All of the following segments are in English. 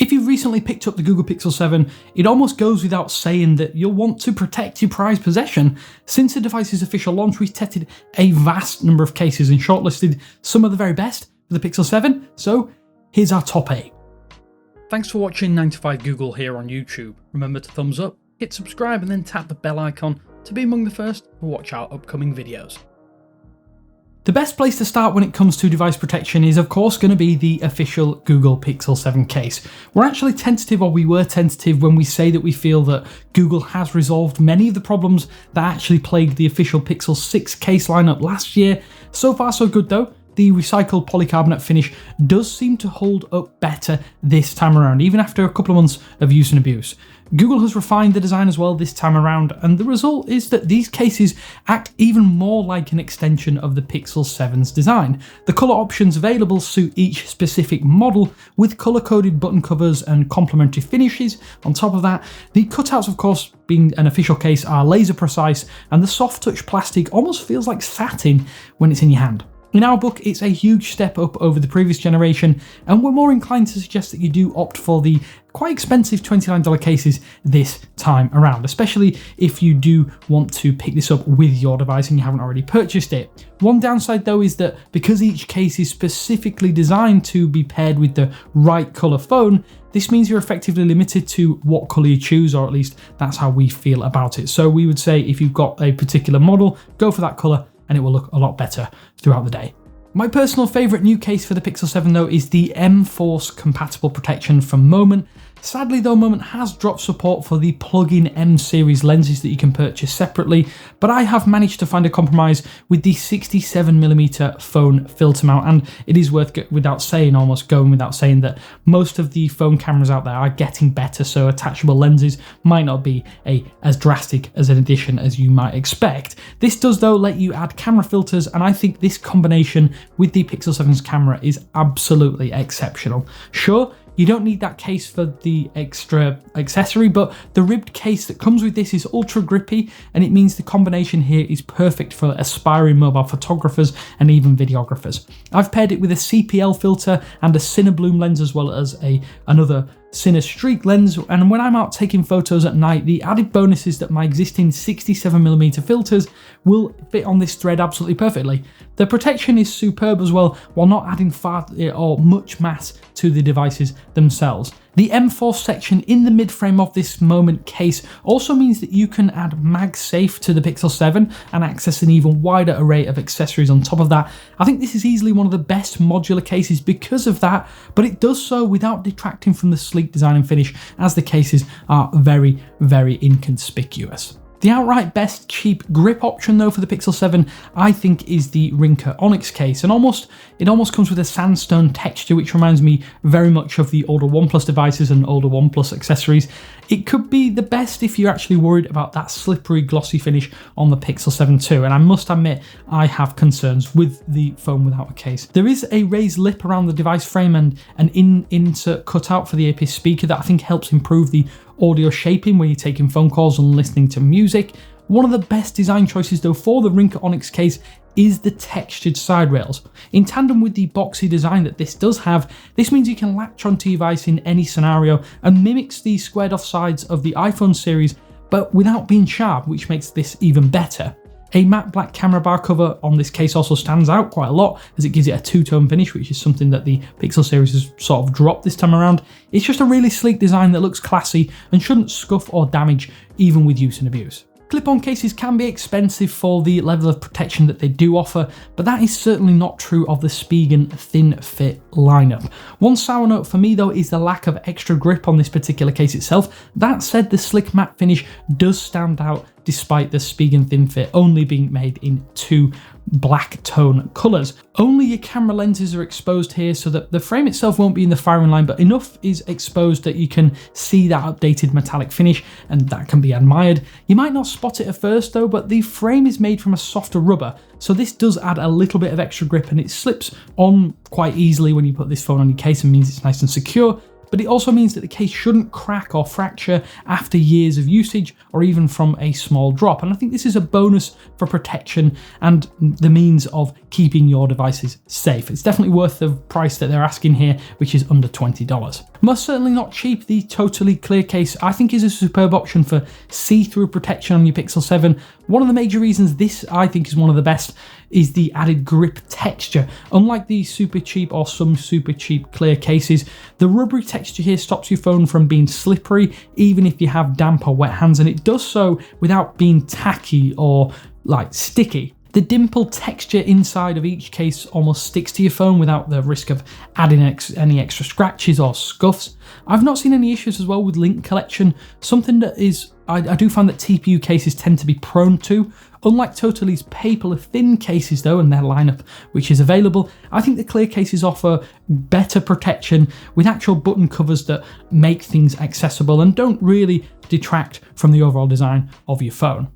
If you've recently picked up the Google Pixel 7, it almost goes without saying that you'll want to protect your prized possession. Since the device's official launch, we've tested a vast number of cases and shortlisted some of the very best for the Pixel 7, so here's our top 8. Thanks for watching 9 to 5 Google here on YouTube. Remember to thumbs up, hit subscribe and then tap the bell icon to be among the first to watch our upcoming videos. The best place to start when it comes to device protection is of course going to be the official Google Pixel 7 case. We're actually tentative, or we were tentative, when we say that we feel that Google has resolved many of the problems that actually plagued the official Pixel 6 case lineup last year. So far so good though. The recycled polycarbonate finish does seem to hold up better this time around, even after a couple of months of use and abuse. Google has refined the design as well this time around, and the result is that these cases act even more like an extension of the Pixel 7's design. The colour options available suit each specific model, with colour-coded button covers and complementary finishes. On top of that, the cutouts, of course, being an official case, are laser precise, and the soft touch plastic almost feels like satin when it's in your hand. In our book, it's a huge step up over the previous generation, and we're more inclined to suggest that you do opt for the quite expensive $29 cases this time around, especially if you do want to pick this up with your device and you haven't already purchased it. One downside though is that because each case is specifically designed to be paired with the right colour phone, this means you're effectively limited to what colour you choose, or at least that's how we feel about it. So we would say if you've got a particular model, go for that colour, and it will look a lot better throughout the day. My personal favourite new case for the Pixel 7 though is the M-Force compatible protection from Moment. Sadly though, Moment has dropped support for the plug-in M-series lenses that you can purchase separately, but I have managed to find a compromise with the 67mm phone filter mount, and it is worth going without saying that most of the phone cameras out there are getting better, so attachable lenses might not be as drastic as an addition as you might expect. This does though let you add camera filters, and I think this combination with the Pixel 7's camera is absolutely exceptional. Sure, you don't need that case for the extra accessory, but the ribbed case that comes with this is ultra grippy, and it means the combination here is perfect for aspiring mobile photographers and even videographers. I've paired it with a CPL filter and a Cinebloom lens, as well as another Cine Streak lens, and when I'm out taking photos at night, the added bonus is that my existing 67mm filters will fit on this thread absolutely perfectly. The protection is superb as well, while not adding far or much mass to the devices themselves. The M4 section in the mid-frame of this Moment case also means that you can add MagSafe to the Pixel 7 and access an even wider array of accessories on top of that. I think this is easily one of the best modular cases because of that, but it does so without detracting from the sleek design and finish, as the cases are very, very inconspicuous. The outright best cheap grip option though for the Pixel 7, I think, is the Ringke Onyx case, and it almost comes with a sandstone texture, which reminds me very much of the older OnePlus devices and older OnePlus accessories. It could be the best if you're actually worried about that slippery glossy finish on the Pixel 7 too, and I must admit I have concerns with the phone without a case. There is a raised lip around the device frame and an insert cutout for the earpiece speaker that I think helps improve the audio shaping when you're taking phone calls and listening to music. One of the best design choices though for the Ringke Onyx case is the textured side rails. In tandem with the boxy design that this does have, this means you can latch onto your device in any scenario and mimics the squared off sides of the iPhone series, but without being sharp, which makes this even better. A matte black camera bar cover on this case also stands out quite a lot, as it gives it a two-tone finish, which is something that the Pixel series has sort of dropped this time around. It's just a really sleek design that looks classy and shouldn't scuff or damage even with use and abuse. Clip-on cases can be expensive for the level of protection that they do offer, but that is certainly not true of the Spigen Thin Fit lineup. One sour note for me though is the lack of extra grip on this particular case itself. That said, the slick matte finish does stand out despite the Spigen Thin Fit only being made in 2 black tone colours. Only your camera lenses are exposed here, so that the frame itself won't be in the firing line, but enough is exposed that you can see that updated metallic finish, and that can be admired. You might not spot it at first though, but the frame is made from a softer rubber, so this does add a little bit of extra grip, and it slips on quite easily when you put this phone on your case and means it's nice and secure. But it also means that the case shouldn't crack or fracture after years of usage or even from a small drop. And I think this is a bonus for protection and the means of keeping your devices safe. It's definitely worth the price that they're asking here, which is under $20. Most certainly not cheap, the Totallee clear case I think is a superb option for see-through protection on your Pixel 7. One of the major reasons this I think is one of the best is the added grip texture. Unlike the super cheap or some super cheap clear cases, the rubbery texture here stops your phone from being slippery even if you have damp or wet hands, and it does so without being tacky or like sticky. The dimpled texture inside of each case almost sticks to your phone without the risk of adding any extra scratches or scuffs. I've not seen any issues as well with link collection, something that I do find that TPU cases tend to be prone to. Unlike Totallee's paper-thin cases though, and their lineup which is available, I think the clear cases offer better protection with actual button covers that make things accessible and don't really detract from the overall design of your phone.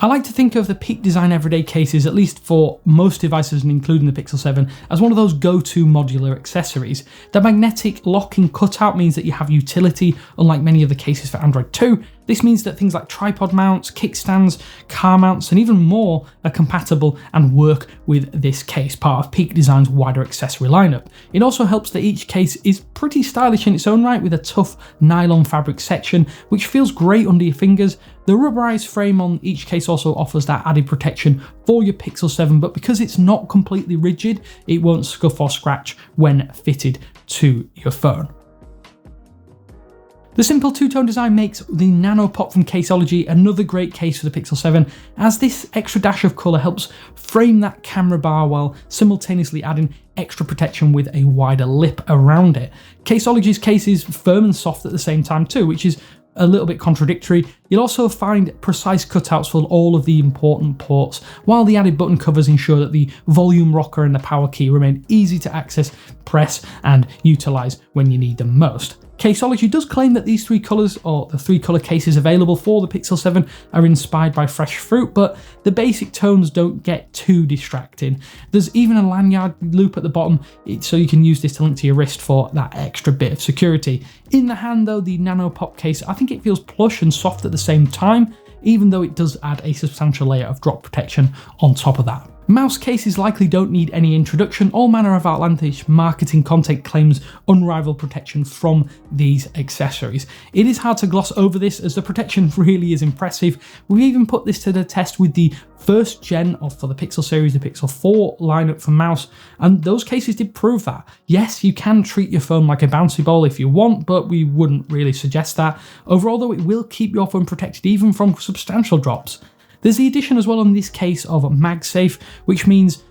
I like to think of the Peak Design everyday cases, at least for most devices and including the Pixel 7, as one of those go-to modular accessories. The magnetic locking cutout means that you have utility, unlike many of the cases for Android 2. This means that things like tripod mounts, kickstands, car mounts, and even more are compatible and work with this case, part of Peak Design's wider accessory lineup. It also helps that each case is pretty stylish in its own right, with a tough nylon fabric section, which feels great under your fingers. The rubberized frame on each case also offers that added protection for your Pixel 7, but because it's not completely rigid, it won't scuff or scratch when fitted to your phone. The simple two-tone design makes the Nano Pop from Caseology another great case for the Pixel 7, as this extra dash of colour helps frame that camera bar while simultaneously adding extra protection with a wider lip around it. Caseology's case is firm and soft at the same time too, which is a little bit contradictory. You'll also find precise cutouts for all of the important ports, while the added button covers ensure that the volume rocker and the power key remain easy to access, press, and utilise when you need them most. Caseology does claim that these three colours, or the three colour cases available for the Pixel 7, are inspired by fresh fruit, but the basic tones don't get too distracting. There's even a lanyard loop at the bottom, so you can use this to link to your wrist for that extra bit of security. In the hand though, the Nano Pop case, I think it feels plush and soft at the same time, even though it does add a substantial layer of drop protection on top of that. Mouse cases likely don't need any introduction. All manner of outlandish marketing content claims unrivaled protection from these accessories. It is hard to gloss over this, as the protection really is impressive. We've even put this to the test with the first gen for the Pixel series, the Pixel 4 lineup for mouse, and those cases did prove that. Yes, you can treat your phone like a bouncy ball if you want, but we wouldn't really suggest that. Overall though, it will keep your phone protected even from substantial drops. There's the addition as well in this case of MagSafe, which means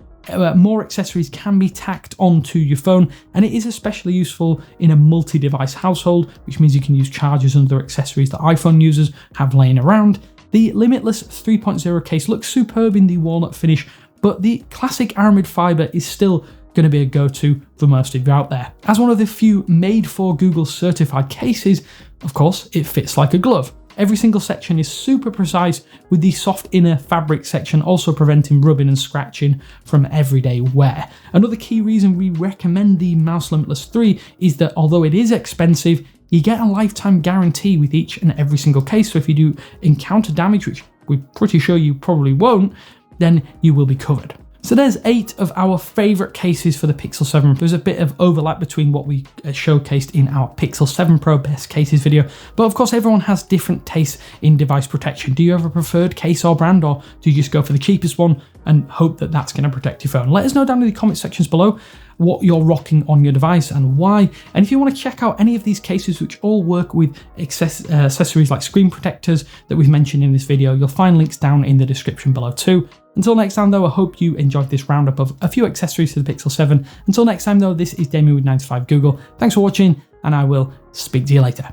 more accessories can be tacked onto your phone, and it is especially useful in a multi-device household, which means you can use chargers and other accessories that iPhone users have laying around. The Limitless 3.0 case looks superb in the walnut finish, but the classic aramid fibre is still going to be a go-to for most of you out there. As one of the few made for Google certified cases, of course, it fits like a glove. Every single section is super precise, with the soft inner fabric section also preventing rubbing and scratching from everyday wear. Another key reason we recommend the Mous Limitless 3 is that although it is expensive, you get a lifetime guarantee with each and every single case, so if you do encounter damage, which we're pretty sure you probably won't, then you will be covered. So there's 8 of our favourite cases for the Pixel 7. There's a bit of overlap between what we showcased in our Pixel 7 Pro Best Cases video, but of course everyone has different tastes in device protection. Do you have a preferred case or brand, or do you just go for the cheapest one and hope that that's going to protect your phone? Let us know down in the comment sections below what you're rocking on your device and why. And if you want to check out any of these cases, which all work with accessories like screen protectors that we've mentioned in this video, you'll find links down in the description below too. Until next time though, I hope you enjoyed this roundup of a few accessories to the Pixel 7. Until next time though, this is Damien with 9to5 Google. Thanks for watching, and I will speak to you later.